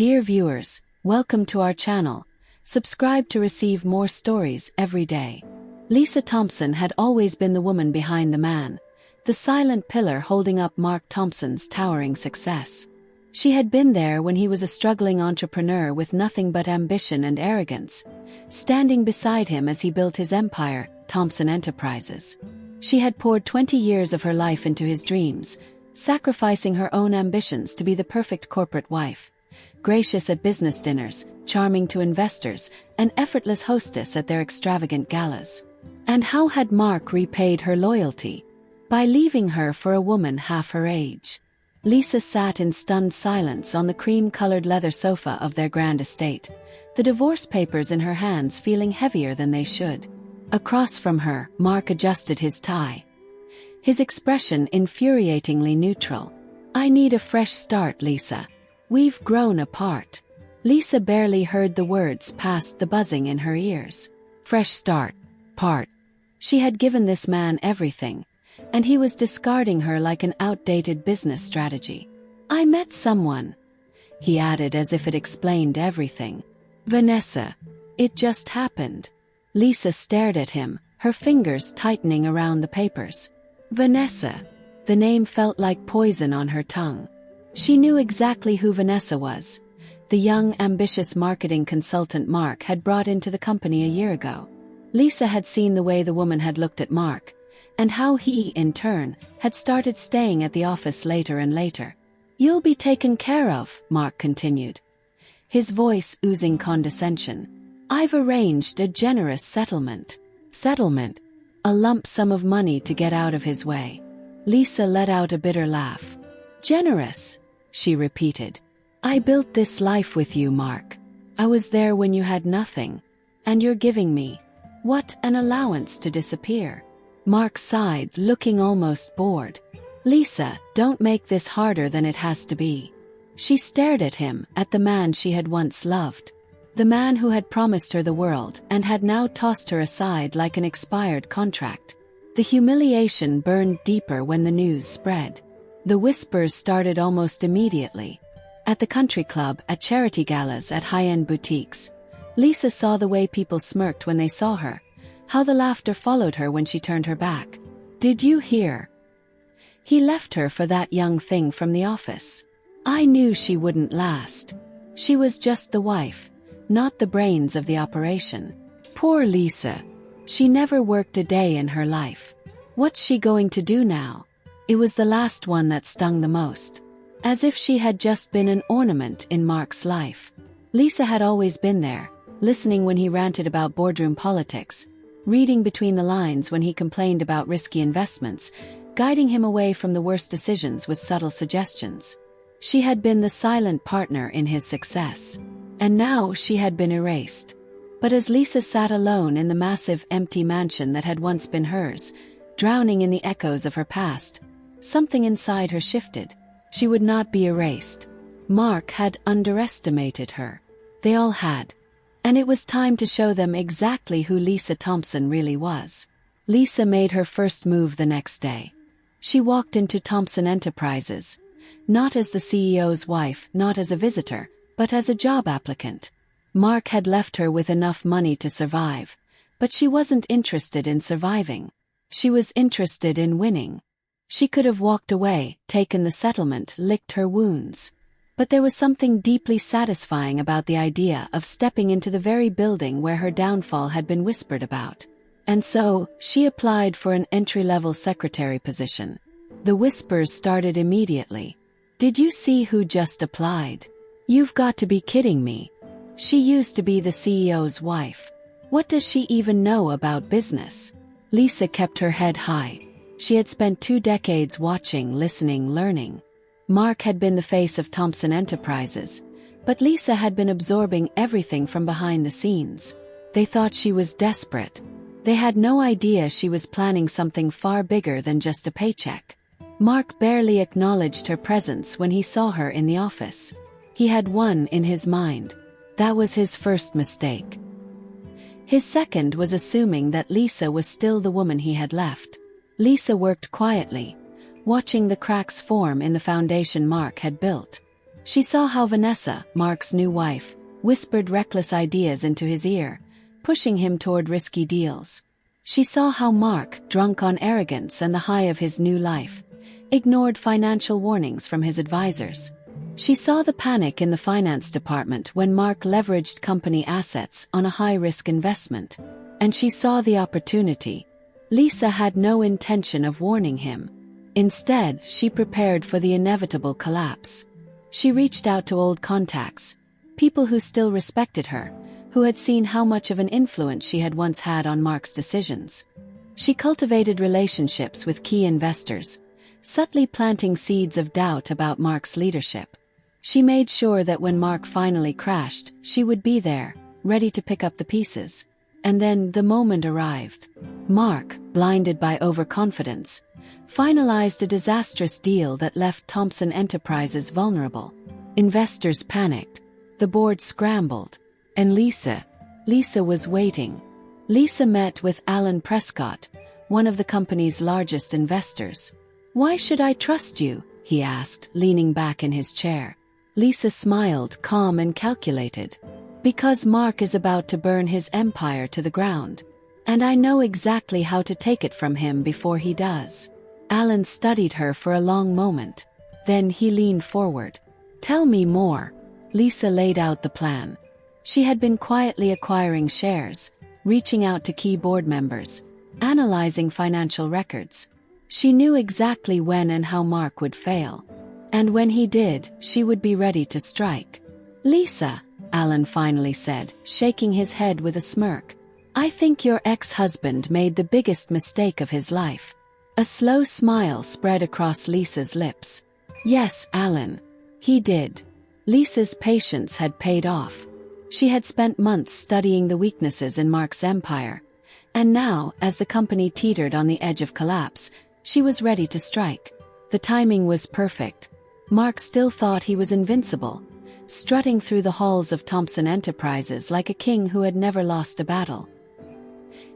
Dear viewers, welcome to our channel. Subscribe to receive more stories every day. Lisa Thompson had always been the woman behind the man, the silent pillar holding up Mark Thompson's towering success. She had been there when he was a struggling entrepreneur with nothing but ambition and arrogance, standing beside him as he built his empire, Thompson Enterprises. She had poured 20 years of her life into his dreams, sacrificing her own ambitions to be the perfect corporate wife, gracious at business dinners, charming to investors, an effortless hostess at their extravagant galas. And how had Mark repaid her loyalty? By leaving her for a woman half her age. Lisa sat in stunned silence on the cream-colored leather sofa of their grand estate, the divorce papers in her hands feeling heavier than they should. Across from her, Mark adjusted his tie, his expression infuriatingly neutral. "I need a fresh start, Lisa. We've grown apart." Lisa barely heard the words past the buzzing in her ears. Fresh start. Part. She had given this man everything, and he was discarding her like an outdated business strategy. "I met someone," he added as if it explained everything. "Vanessa. It just happened." Lisa stared at him, her fingers tightening around the papers. Vanessa. The name felt like poison on her tongue. She knew exactly who Vanessa was, the young, ambitious marketing consultant Mark had brought into the company a year ago. Lisa had seen the way the woman had looked at Mark, and how he, in turn, had started staying at the office later and later. "You'll be taken care of," Mark continued, his voice oozing condescension. "I've arranged a generous settlement." Settlement? A lump sum of money to get out of his way. Lisa let out a bitter laugh. "Generous," she repeated. "I built this life with you, Mark. I was there when you had nothing. And you're giving me, what, an allowance to disappear?" Mark sighed, looking almost bored. "Lisa, don't make this harder than it has to be." She stared at him, at the man she had once loved. The man who had promised her the world and had now tossed her aside like an expired contract. The humiliation burned deeper when the news spread. The whispers started almost immediately. At the country club, at charity galas, at high-end boutiques. Lisa saw the way people smirked when they saw her, how the laughter followed her when she turned her back. "Did you hear? He left her for that young thing from the office. I knew she wouldn't last. She was just the wife, not the brains of the operation." Poor Lisa. She never worked a day in her life. What's she going to do now? It was the last one that stung the most. As if she had just been an ornament in Mark's life. Lisa had always been there, listening when he ranted about boardroom politics, reading between the lines when he complained about risky investments, guiding him away from the worst decisions with subtle suggestions. She had been the silent partner in his success. And now she had been erased. But as Lisa sat alone in the massive empty mansion that had once been hers, drowning in the echoes of her past, something inside her shifted. She would not be erased. Mark had underestimated her. They all had. And it was time to show them exactly who Lisa Thompson really was. Lisa made her first move the next day. She walked into Thompson Enterprises, not as the CEO's wife, not as a visitor, but as a job applicant. Mark had left her with enough money to survive, but she wasn't interested in surviving. She was interested in winning. She could have walked away, taken the settlement, licked her wounds. But there was something deeply satisfying about the idea of stepping into the very building where her downfall had been whispered about. And so, she applied for an entry-level secretary position. The whispers started immediately. "Did you see who just applied? You've got to be kidding me. She used to be the CEO's wife. What does she even know about business?" Lisa kept her head high. She had spent 2 decades watching, listening, learning. Mark had been the face of Thompson Enterprises, but Lisa had been absorbing everything from behind the scenes. They thought she was desperate. They had no idea she was planning something far bigger than just a paycheck. Mark barely acknowledged her presence when he saw her in the office. He had won in his mind. That was his first mistake. His second was assuming that Lisa was still the woman he had left. Lisa worked quietly, watching the cracks form in the foundation Mark had built. She saw how Vanessa, Mark's new wife, whispered reckless ideas into his ear, pushing him toward risky deals. She saw how Mark, drunk on arrogance and the high of his new life, ignored financial warnings from his advisors. She saw the panic in the finance department when Mark leveraged company assets on a high-risk investment. And she saw the opportunity. Lisa had no intention of warning him. Instead, she prepared for the inevitable collapse. She reached out to old contacts, people who still respected her, who had seen how much of an influence she had once had on Mark's decisions. She cultivated relationships with key investors, subtly planting seeds of doubt about Mark's leadership. She made sure that when Mark finally crashed, she would be there, ready to pick up the pieces. And then the moment arrived. Mark, blinded by overconfidence, finalized a disastrous deal that left Thompson Enterprises vulnerable. Investors panicked. The board scrambled. And Lisa was waiting. Lisa met with Alan Prescott, one of the company's largest investors. "Why should I trust you?" he asked, leaning back in his chair. Lisa smiled, calm and calculated. "Because Mark is about to burn his empire to the ground. And I know exactly how to take it from him before he does." Alan studied her for a long moment. Then he leaned forward. "Tell me more." Lisa laid out the plan. She had been quietly acquiring shares, reaching out to key board members, analyzing financial records. She knew exactly when and how Mark would fail. And when he did, she would be ready to strike. "Lisa," Alan finally said, shaking his head with a smirk, "I think your ex-husband made the biggest mistake of his life." A slow smile spread across Lisa's lips. "Yes, Alan. He did." Lisa's patience had paid off. She had spent months studying the weaknesses in Mark's empire. And now, as the company teetered on the edge of collapse, she was ready to strike. The timing was perfect. Mark still thought he was invincible, strutting through the halls of Thompson Enterprises like a king who had never lost a battle.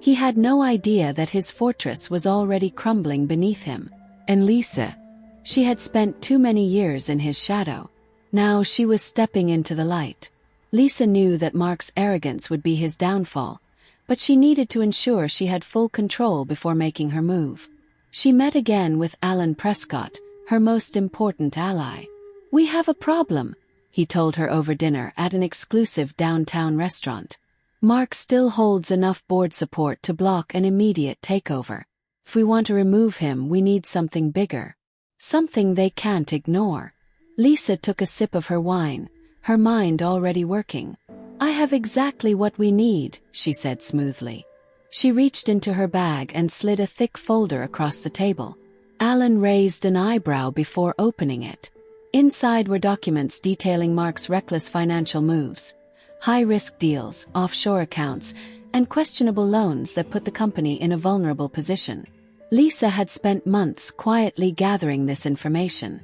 He had no idea that his fortress was already crumbling beneath him. And Lisa, she had spent too many years in his shadow. Now she was stepping into the light. Lisa knew that Mark's arrogance would be his downfall, but she needed to ensure she had full control before making her move. She met again with Alan Prescott, her most important ally. "We have a problem," he told her over dinner at an exclusive downtown restaurant. "Mark still holds enough board support to block an immediate takeover. If we want to remove him, we need something bigger. Something they can't ignore." Lisa took a sip of her wine, her mind already working. "I have exactly what we need," she said smoothly. She reached into her bag and slid a thick folder across the table. Alan raised an eyebrow before opening it. Inside were documents detailing Mark's reckless financial moves, high-risk deals, offshore accounts, and questionable loans that put the company in a vulnerable position. Lisa had spent months quietly gathering this information.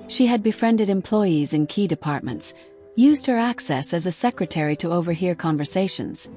She had befriended employees in key departments, used her access as a secretary to overhear conversations,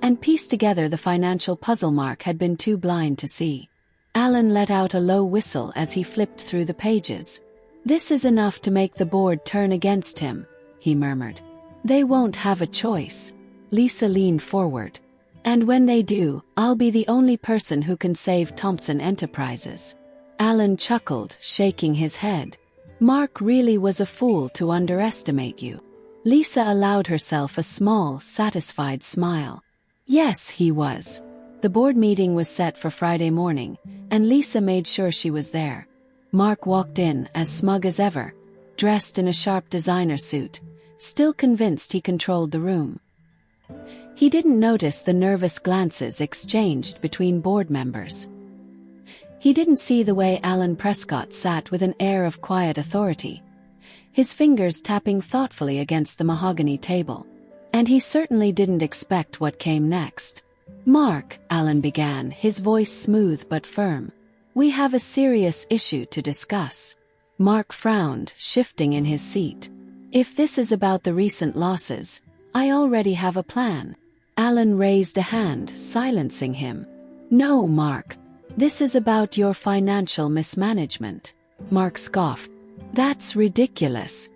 and pieced together the financial puzzle Mark had been too blind to see. Alan let out a low whistle as he flipped through the pages. "This is enough to make the board turn against him," he murmured. "They won't have a choice." Lisa leaned forward. "And when they do, I'll be the only person who can save Thompson Enterprises." Alan chuckled, shaking his head. "Mark really was a fool to underestimate you." Lisa allowed herself a small, satisfied smile. Yes, he was. The board meeting was set for Friday morning, and Lisa made sure she was there. Mark walked in, as smug as ever, dressed in a sharp designer suit, still convinced he controlled the room. He didn't notice the nervous glances exchanged between board members. He didn't see the way Alan Prescott sat with an air of quiet authority, his fingers tapping thoughtfully against the mahogany table. And he certainly didn't expect what came next. "Mark," Alan began, his voice smooth but firm, "we have a serious issue to discuss." Mark frowned, shifting in his seat. "If this is about the recent losses, I already have a plan." Alan raised a hand, silencing him. "No, Mark. This is about your financial mismanagement." Mark scoffed. "That's ridiculous.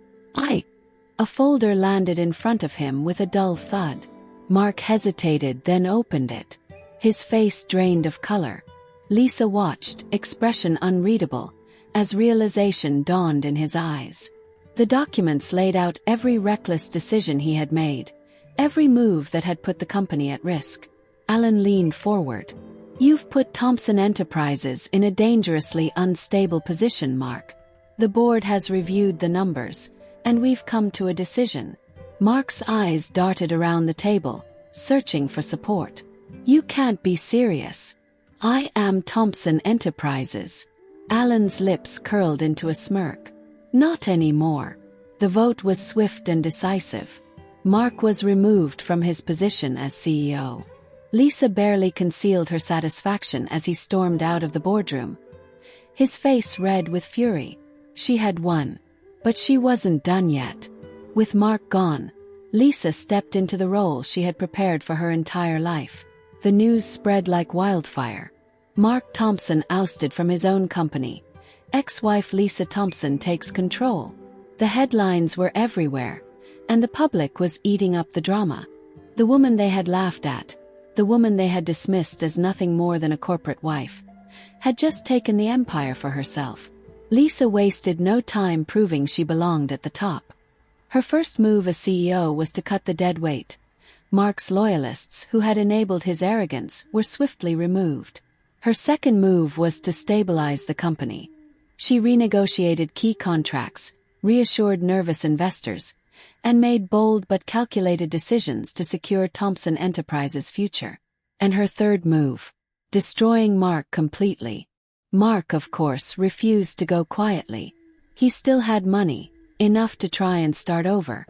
A folder landed in front of him with a dull thud. Mark hesitated, then opened it. His face drained of color. Lisa watched, expression unreadable, as realization dawned in his eyes. The documents laid out every reckless decision he had made, every move that had put the company at risk. Alan leaned forward. "You've put Thompson Enterprises in a dangerously unstable position, Mark. The board has reviewed the numbers, and we've come to a decision." Mark's eyes darted around the table, searching for support. "You can't be serious." "I am Thompson Enterprises." Alan's lips curled into a smirk. "Not anymore." The vote was swift and decisive. Mark was removed from his position as CEO. Lisa barely concealed her satisfaction as he stormed out of the boardroom. His face red with fury. She had won. But she wasn't done yet. With Mark gone, Lisa stepped into the role she had prepared for her entire life. The news spread like wildfire. Mark Thompson ousted from his own company. Ex-wife Lisa Thompson takes control. The headlines were everywhere, and the public was eating up the drama. The woman they had laughed at, the woman they had dismissed as nothing more than a corporate wife, had just taken the empire for herself. Lisa wasted no time proving she belonged at the top. Her first move as CEO was to cut the dead weight. Mark's loyalists, who had enabled his arrogance, were swiftly removed. Her second move was to stabilize the company. She renegotiated key contracts, reassured nervous investors, and made bold but calculated decisions to secure Thompson Enterprises' future. And her third move, destroying Mark completely. Mark, of course, refused to go quietly. He still had money, enough to try and start over.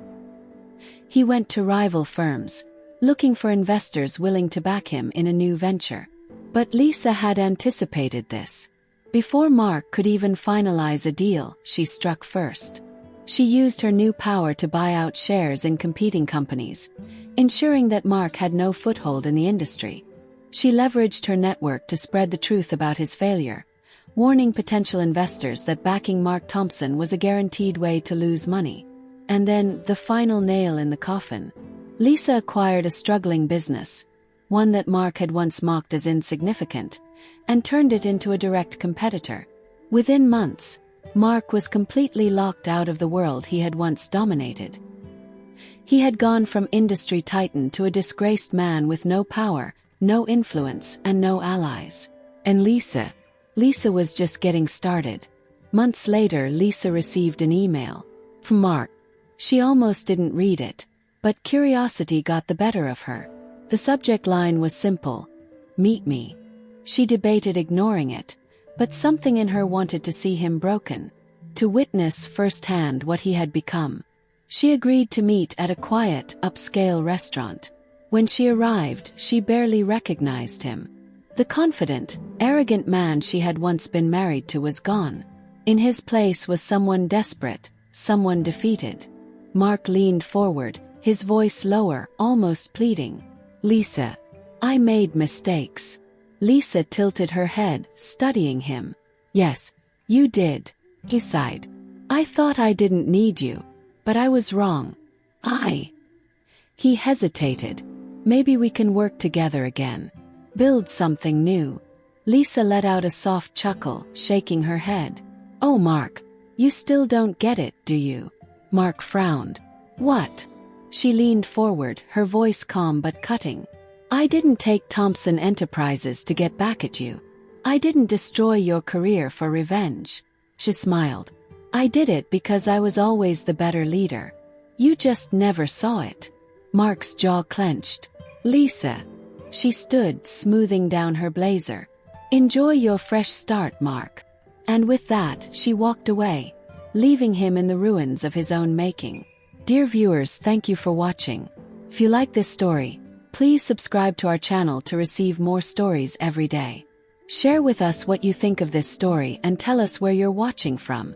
He went to rival firms, looking for investors willing to back him in a new venture. But Lisa had anticipated this. Before Mark could even finalize a deal, she struck first. She used her new power to buy out shares in competing companies, ensuring that Mark had no foothold in the industry. She leveraged her network to spread the truth about his failure, warning potential investors that backing Mark Thompson was a guaranteed way to lose money. And then, the final nail in the coffin. Lisa acquired a struggling business, one that Mark had once mocked as insignificant, and turned it into a direct competitor. Within months, Mark was completely locked out of the world he had once dominated. He had gone from industry titan to a disgraced man with no power, no influence, and no allies. And Lisa was just getting started. Months later, Lisa received an email from Mark. She almost didn't read it, but curiosity got the better of her. The subject line was simple: "Meet me." She debated ignoring it, but something in her wanted to see him broken, to witness firsthand what he had become. She agreed to meet at a quiet, upscale restaurant. When she arrived, she barely recognized him. The confident, arrogant man she had once been married to was gone. In his place was someone desperate, someone defeated. Mark leaned forward, his voice lower, almost pleading. "Lisa, I made mistakes." Lisa tilted her head, studying him. "Yes, you did," he sighed. "I thought I didn't need you, but I was wrong. He hesitated. "Maybe we can work together again. Build something new." Lisa let out a soft chuckle, shaking her head. "Oh, Mark, you still don't get it, do you?" Mark frowned. "What?" She leaned forward, her voice calm but cutting. "I didn't take Thompson Enterprises to get back at you. I didn't destroy your career for revenge." She smiled. "I did it because I was always the better leader. You just never saw it." Mark's jaw clenched. "Lisa." She stood, smoothing down her blazer. "Enjoy your fresh start, Mark." And with that, she walked away, leaving him in the ruins of his own making. Dear viewers, thank you for watching. If you like this story, please subscribe to our channel to receive more stories every day. Share with us what you think of this story and tell us where you're watching from.